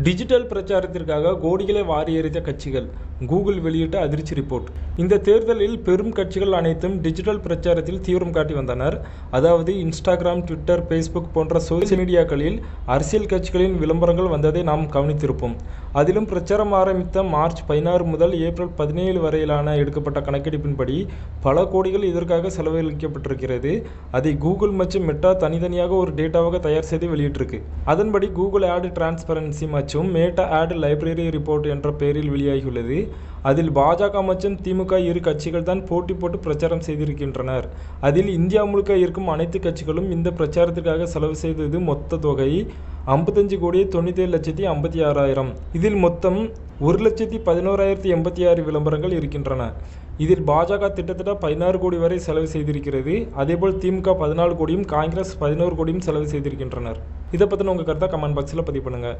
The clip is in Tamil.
டிஜிட்டல் பிரச்சாரத்திற்காக கோடிகளை வாரி எறிந்த கட்சிகள் கூகுள் வெளியிட்ட அதிர்ச்சி ரிப்போர்ட். இந்த தேர்தலில் பெரும் கட்சிகள் அனைத்தும் டிஜிட்டல் பிரச்சாரத்தில் தீவிரம் காட்டி வந்தனர். அதாவது இன்ஸ்டாகிராம், ட்விட்டர், ஃபேஸ்புக் போன்ற சோசியல் மீடியாக்களில் அரசியல் கட்சிகளின் விளம்பரங்கள் வந்ததை நாம் கவனித்திருப்போம். அதிலும் பிரச்சாரம் ஆரம்பித்த மார்ச் 16 முதல் ஏப்ரல் 17 வரையிலான எடுக்கப்பட்ட கணக்கெடுப்பின்படி பல கோடிகள் இதற்காக செலவழிக்கப்பட்டிருக்கிறது. அதை கூகுள் மற்றும் மெட்டா தனித்தனியாக ஒரு டேட்டாவாக தயார் செய்து வெளியிட்டிருக்கு. அதன்படி கூகுள் ஆட் டிரான்ஸ்பரன்சி மற்றும் மேட்டா ஆட் லைப்ரரி ரிப்போர்ட் என்ற பெயரில் வெளியாகியுள்ளது. அதில் பாஜக மற்றும் திமுக இரு கட்சிகள் தான் போட்டி போட்டு பிரச்சாரம் செய்திருக்கின்றனர். அதில் இந்தியா முழுக்க இருக்கும் அனைத்து கட்சிகளும் இந்த பிரச்சாரத்திற்காக செலவு செய்தது மொத்த தொகை 55,97,56,000. இதில் மொத்தம் 1,11,086 விளம்பரங்கள் இருக்கின்றன. இதில் பாஜக கிட்டத்தட்ட 16 கோடி வரை செலவு செய்திருக்கிறது. அதேபோல் திமுக 14 கோடியும், காங்கிரஸ் 11 கோடியும் செலவு செய்திருக்கின்றனர். இதை பற்றின உங்கள் கருத்தை கமெண்ட் பாக்ஸில் பதிவு பண்ணுங்கள்.